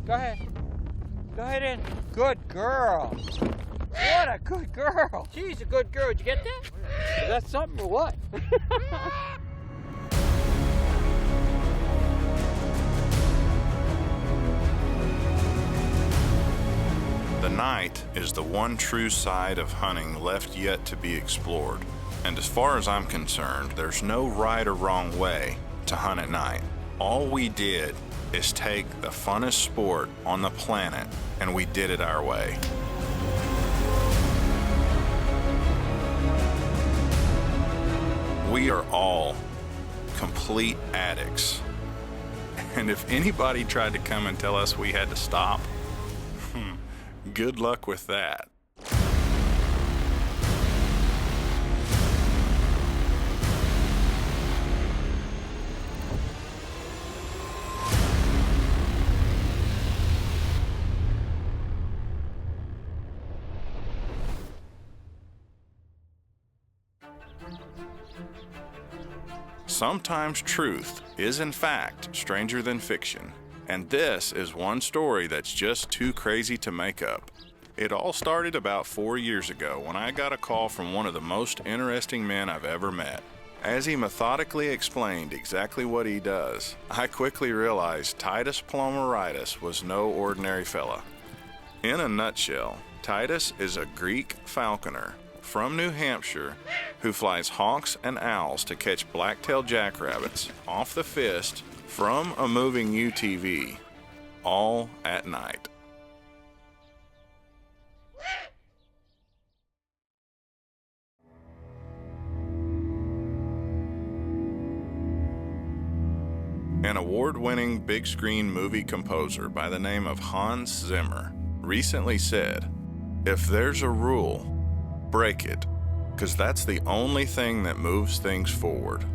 Go ahead. Go ahead in. Good girl. What a good girl. She's a good girl. Did you get that? Is that something or what? The night is the one true side of hunting left yet to be explored. And as far as I'm concerned, there's no right or wrong way to hunt at night. All we did is take the funnest sport on the planet, and we did it our way. We are all complete addicts. And if anybody tried to come and tell us we had to stop, good luck with that. Sometimes truth is in fact stranger than fiction. And this is one story that's just too crazy to make up. It all started about 4 years ago when I got a call from one of the most interesting men I've ever met. As he methodically explained exactly what he does, I quickly realized Titus Plomaritis was no ordinary fella. In a nutshell, Titus is a Greek falconer from New Hampshire who flies hawks and owls to catch black-tailed jackrabbits off the fist from a moving UTV, all at night. An award-winning big-screen movie composer by the name of Hans Zimmer recently said, "If there's a rule, break it, 'cause that's the only thing that moves things forward."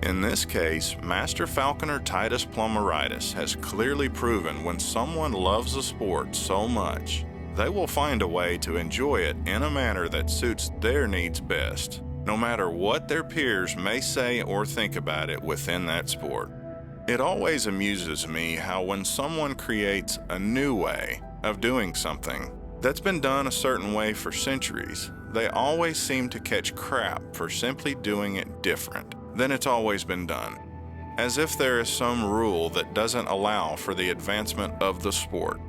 In this case, Master Falconer Titus Plomaritis has clearly proven when someone loves a sport so much, they will find a way to enjoy it in a manner that suits their needs best, no matter what their peers may say or think about it within that sport. It always amuses me how when someone creates a new way of doing something that's been done a certain way for centuries, they always seem to catch crap for simply doing it different than it's always been done, as if there is some rule that doesn't allow for the advancement of the sport.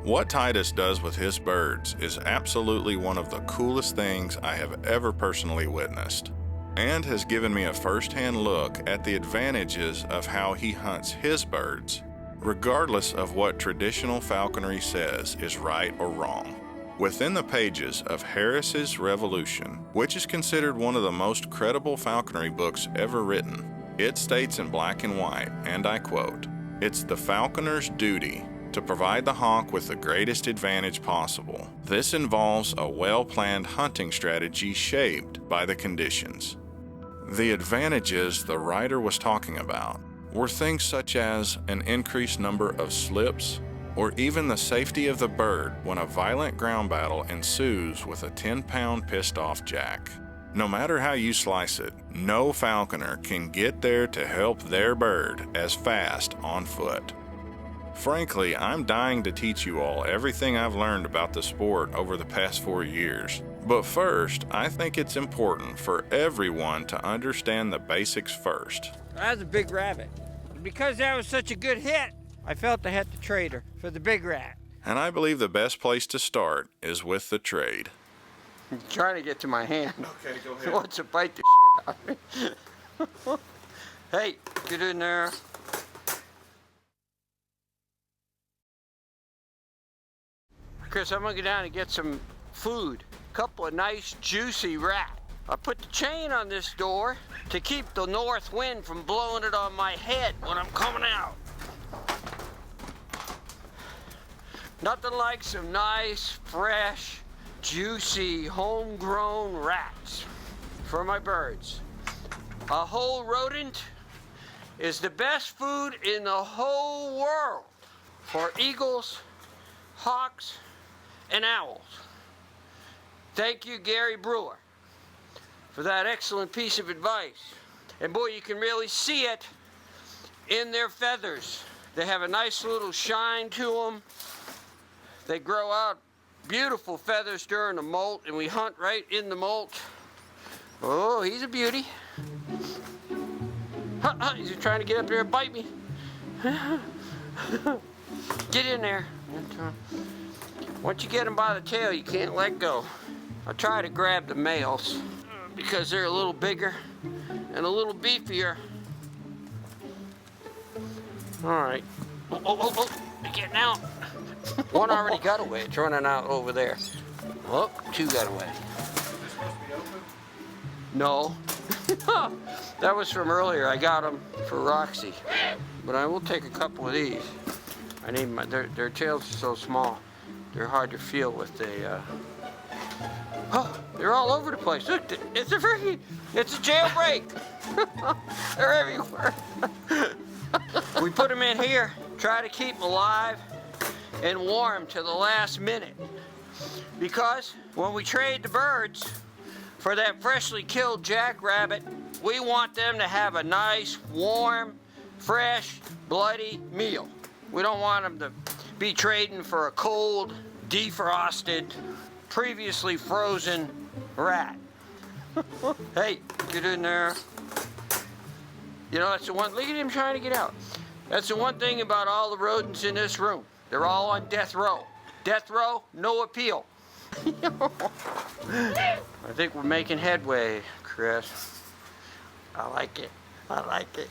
What Titus does with his birds is absolutely one of the coolest things I have ever personally witnessed, and has given me a first-hand look at the advantages of how he hunts his birds, regardless of what traditional falconry says is right or wrong. Within the pages of Harris's Revolution, which is considered one of the most credible falconry books ever written, it states in black and white, and I quote, "It's the falconer's duty to provide the hawk with the greatest advantage possible. This involves a well-planned hunting strategy shaped by the conditions." The advantages the writer was talking about were things such as an increased number of slips, or even the safety of the bird when a violent ground battle ensues with a 10-pound pissed-off jack. No matter how you slice it, no falconer can get there to help their bird as fast on foot. Frankly, I'm dying to teach you all everything I've learned about the sport over the past 4 years. But first, I think it's important for everyone to understand the basics first. That was a big rabbit. Because that was such a good hit, I felt I had to trade her for the big rat. And I believe the best place to start is with the trade. I'm trying to get to my hand. Okay, go ahead. He wants to bite the shit out of me. Hey, get in there. Chris, I'm gonna go down and get some food. A couple of nice, juicy rat. I put the chain on this door to keep the north wind from blowing it on my head when I'm coming out. Nothing like some nice, fresh, juicy, homegrown rats for my birds. A whole rodent is the best food in the whole world for eagles, hawks, and owls. Thank you, Gary Brewer, for that excellent piece of advice. And boy, you can really see it in their feathers. They have a nice little shine to them. They grow out beautiful feathers during the molt, and we hunt right in the molt. Oh, he's a beauty. He's trying to get up there and bite me. Get in there. Once you get them by the tail, you can't let go. I try to grab the males because they're a little bigger and a little beefier. All right. Oh, they're getting out. One already got away. It's running out over there. Oh, two got away. No. That was from earlier. I got them for Roxy. But I will take a couple of these. I need their tails are so small. They're hard to feel with the, oh, they're all over the place. Look, it's a jailbreak. They're everywhere. We put them in here, try to keep them alive and warm to the last minute. Because when we trade the birds for that freshly killed jackrabbit, we want them to have a nice, warm, fresh, bloody meal. We don't want them to be trading for a cold, defrosted, previously frozen rat. Hey, get in there. You know, that's the one, look at him trying to get out. That's the one thing about all the rodents in this room. They're all on death row. Death row, no appeal. I think we're making headway, Chris. I like it. I like it.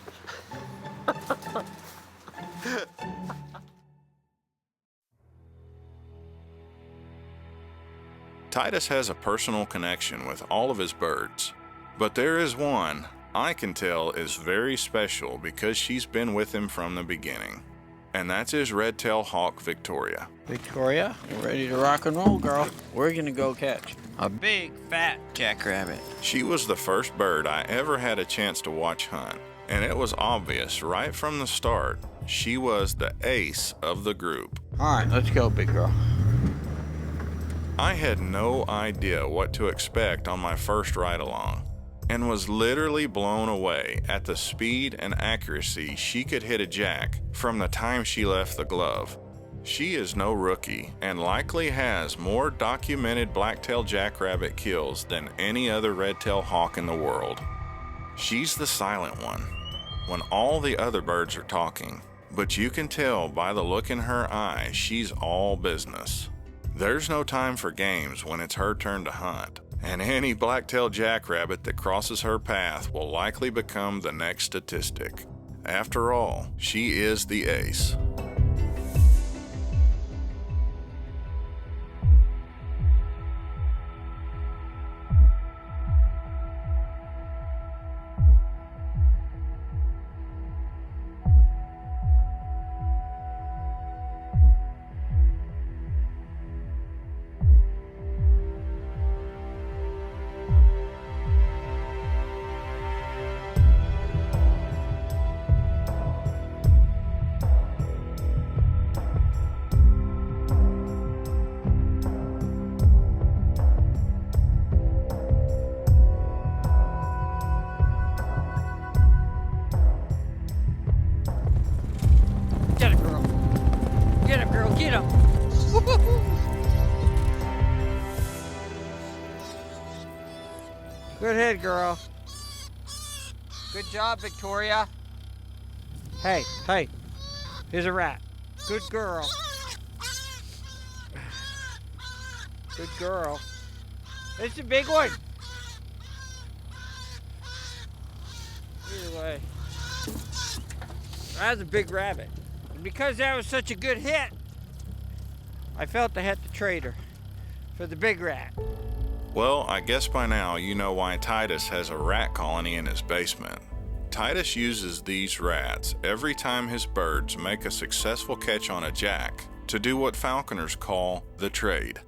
Titus has a personal connection with all of his birds, but there is one I can tell is very special because she's been with him from the beginning, and that's his red-tailed hawk, Victoria. Victoria, you ready to rock and roll, girl? We're gonna go catch a big, fat jackrabbit. She was the first bird I ever had a chance to watch hunt, and it was obvious right from the start she was the ace of the group. All right, let's go, big girl. I had no idea what to expect on my first ride-along, and was literally blown away at the speed and accuracy she could hit a jack from the time she left the glove. She is no rookie and likely has more documented black-tailed jackrabbit kills than any other red-tailed hawk in the world. She's the silent one when all the other birds are talking, but you can tell by the look in her eye she's all business. There's no time for games when it's her turn to hunt, and any black-tailed jackrabbit that crosses her path will likely become the next statistic. After all, she is the ace. Get him, girl. Get him, girl. Get him. Good hit, girl. Good job, Victoria. Hey, hey. Here's a rat. Good girl. Good girl. It's a big one. Either way. That's a big rabbit. And because that was such a good hit, I felt I had to trade her for the big rat. Well, I guess by now you know why Titus has a rat colony in his basement. Titus uses these rats every time his birds make a successful catch on a jack to do what falconers call the trade.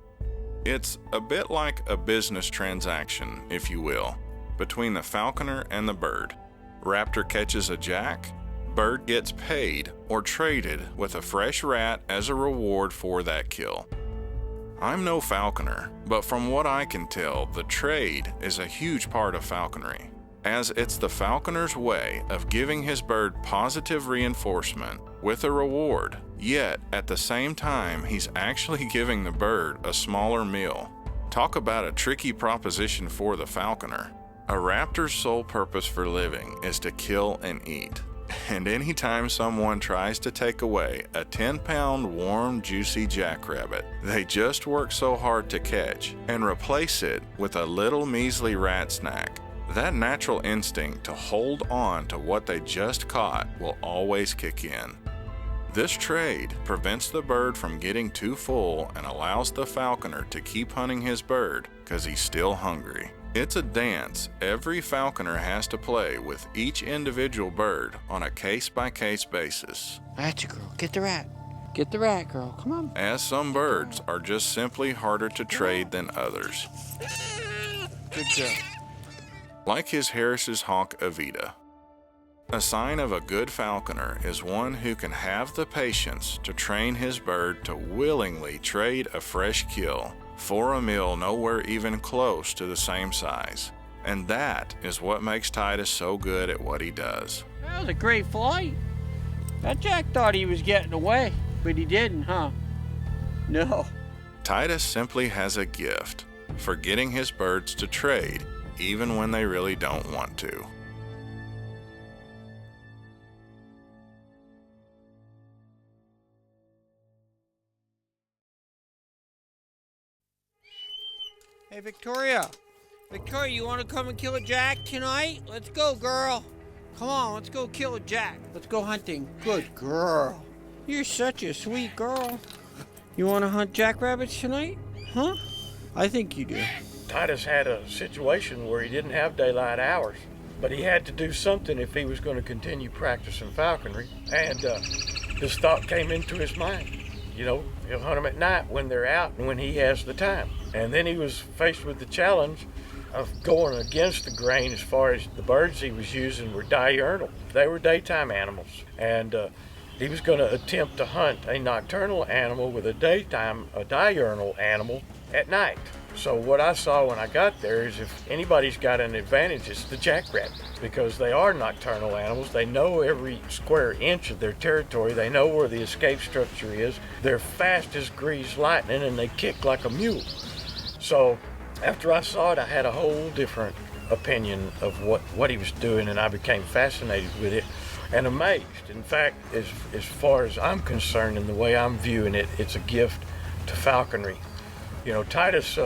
It's a bit like a business transaction, if you will, between the falconer and the bird. Raptor catches a jack, bird gets paid or traded with a fresh rat as a reward for that kill. I'm no falconer, but from what I can tell, the trade is a huge part of falconry. as it's the falconer's way of giving his bird positive reinforcement with a reward, yet at the same time he's actually giving the bird a smaller meal. Talk about a tricky proposition for the falconer. A raptor's sole purpose for living is to kill and eat. And anytime someone tries to take away a 10-pound warm, juicy jackrabbit they just worked so hard to catch and replace it with a little measly rat snack, that natural instinct to hold on to what they just caught will always kick in. This trade prevents the bird from getting too full and allows the falconer to keep hunting his bird because he's still hungry. It's a dance every falconer has to play with each individual bird on a case-by-case basis. That's a girl. Get the rat. Get the rat, girl. Come on. As some birds are just simply harder to trade than others. Good job. Like his Harris's hawk Evita. A sign of a good falconer is one who can have the patience to train his bird to willingly trade a fresh kill for a meal nowhere even close to the same size. And that is what makes Titus so good at what he does. That was a great flight. That Jack thought he was getting away, but he didn't, huh? No. Titus simply has a gift for getting his birds to trade even when they really don't want to. Hey, Victoria. Victoria, you want to come and kill a jack tonight? Let's go, girl. Come on, let's go kill a jack. Let's go hunting. Good girl. You're such a sweet girl. You want to hunt jackrabbits tonight? Huh? I think you do. Titus had a situation where he didn't have daylight hours, but he had to do something if he was going to continue practicing falconry. And this thought came into his mind. You know, he'll hunt them at night when they're out and when he has the time. And then he was faced with the challenge of going against the grain as far as the birds he was using were diurnal. They were daytime animals. And he was going to attempt to hunt a nocturnal animal with a diurnal animal at night. So what I saw when I got there is if anybody's got an advantage, it's the jackrabbit, because they are nocturnal animals. They know every square inch of their territory. They know where the escape structure is. They're fast as greased lightning, and they kick like a mule. So after I saw it, I had a whole different opinion of what he was doing, and I became fascinated with it and amazed. In fact, as far as I'm concerned and the way I'm viewing it, it's a gift to falconry. You know, Titus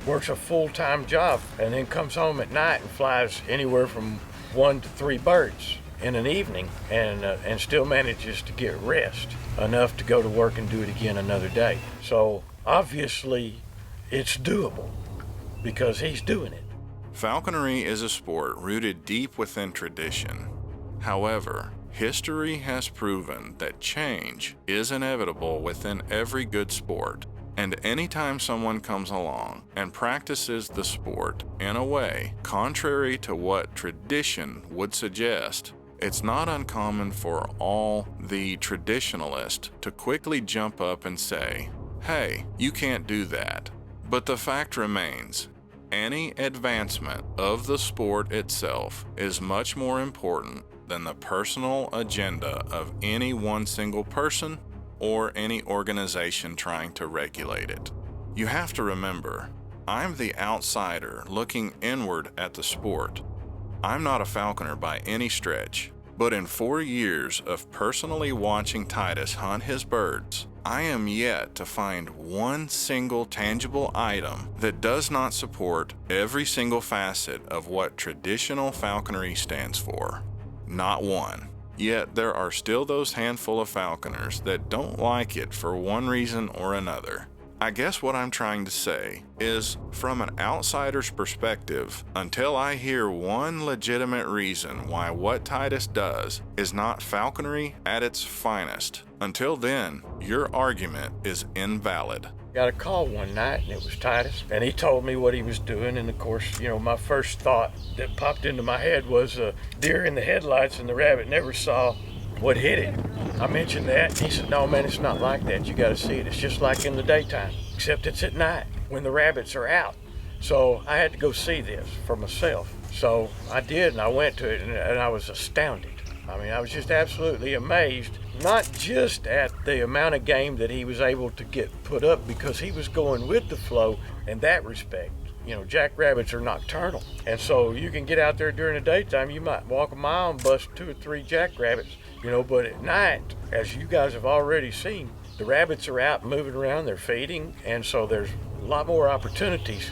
works a full-time job and then comes home at night and flies anywhere from 1 to 3 birds in an evening and still manages to get rest enough to go to work and do it again another day. So obviously it's doable because he's doing it. Falconry is a sport rooted deep within tradition. However, history has proven that change is inevitable within every good sport. And anytime someone comes along and practices the sport in a way contrary to what tradition would suggest, it's not uncommon for all the traditionalists to quickly jump up and say, "Hey, you can't do that." But the fact remains, any advancement of the sport itself is much more important than the personal agenda of any one single person or any organization trying to regulate it. You have to remember, I'm the outsider looking inward at the sport. I'm not a falconer by any stretch, but in 4 years of personally watching Titus hunt his birds, I am yet to find one single tangible item that does not support every single facet of what traditional falconry stands for. Not one. Yet there are still those handful of falconers that don't like it for one reason or another. I guess what I'm trying to say is, from an outsider's perspective, until I hear one legitimate reason why what Titus does is not falconry at its finest, until then, your argument is invalid. Got a call one night, and it was Titus, and he told me what he was doing, and of course, you know, my first thought that popped into my head was deer in the headlights, and the rabbit never saw what hit it. I mentioned that, and he said, "No, man, it's not like that. You got to see it. It's just like in the daytime, except it's at night when the rabbits are out." So I had to go see this for myself. So I did, and I went to it, and I was astounded. I mean, I was just absolutely amazed, not just at the amount of game that he was able to get put up, because he was going with the flow in that respect. You know, jackrabbits are nocturnal, and so you can get out there during the daytime, you might walk a mile and bust 2 or 3 jackrabbits, you know, but at night, as you guys have already seen, the rabbits are out moving around, they're feeding, and so there's a lot more opportunities.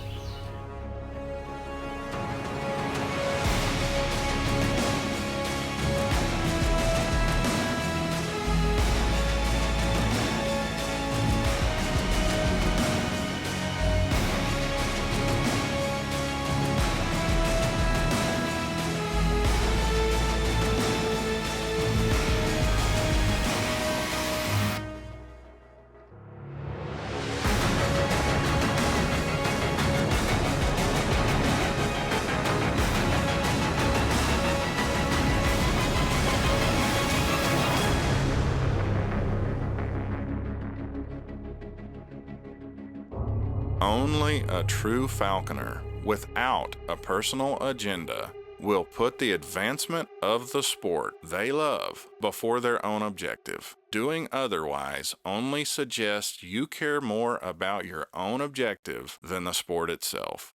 Only a true falconer without a personal agenda will put the advancement of the sport they love before their own objective. Doing otherwise only suggests you care more about your own objective than the sport itself.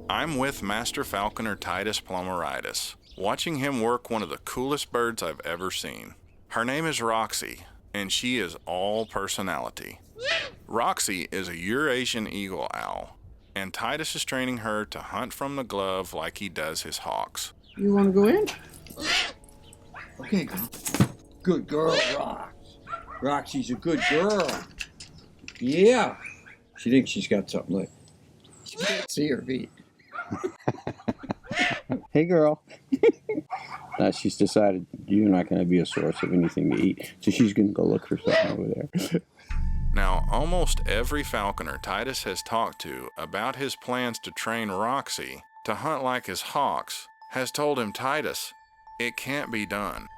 I'm with Master Falconer Titus Plomaritis, watching him work one of the coolest birds I've ever seen. Her name is Roxy, and she is all personality. Roxy is a Eurasian eagle owl, and Titus is training her to hunt from the glove like he does his hawks. You want to go in? Okay, girl. Good girl, Rox. Roxy's a good girl. Yeah. She thinks she's got something like. She can't see her feet. Hey, girl. She's decided you're not going to be a source of anything to eat, so she's going to go look for something over there. Now, almost every falconer Titus has talked to about his plans to train Roxy to hunt like his hawks has told him, Titus, it can't be done.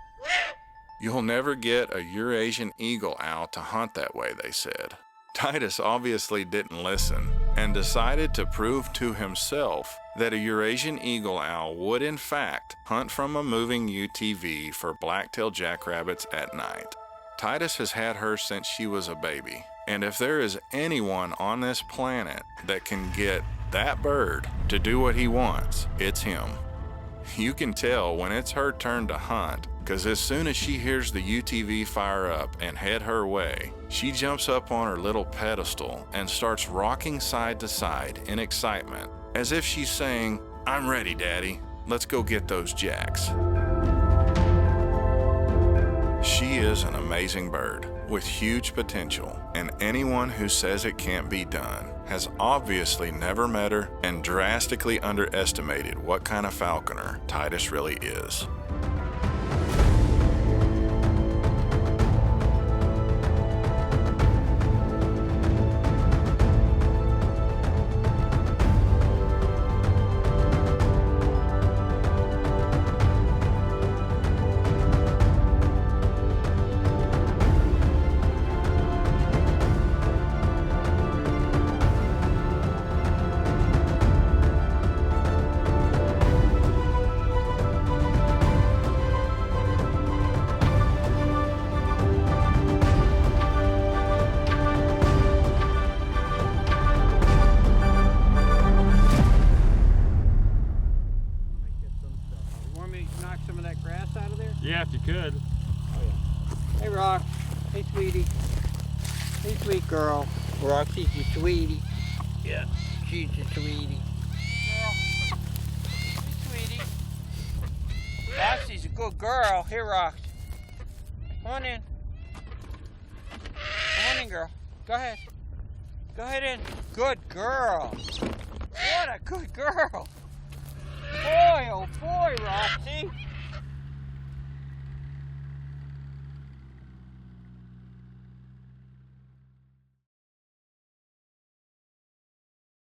You'll never get a Eurasian eagle owl to hunt that way, they said. Titus obviously didn't listen and decided to prove to himself that a Eurasian eagle owl would in fact hunt from a moving UTV for black-tailed jackrabbits at night. Titus has had her since she was a baby, and if there is anyone on this planet that can get that bird to do what he wants, it's him. You can tell when it's her turn to hunt, because as soon as she hears the UTV fire up and head her way, she jumps up on her little pedestal and starts rocking side to side in excitement, as if she's saying, I'm ready, Daddy. Let's go get those jacks. She is an amazing bird with huge potential, and anyone who says it can't be done has obviously never met her and drastically underestimated what kind of falconer Titus really is. Yeah, if you could. Hey, Rox. Hey, sweetie. Hey, sweet girl. Roxy's your sweetie. Yeah, she's your sweetie. Girl. Hey, sweetie. Roxy's a good girl. Here, Rox. Come on in. Come on in, girl. Go ahead. Go ahead in. Good girl. What a good girl. Boy, oh boy, Roxy.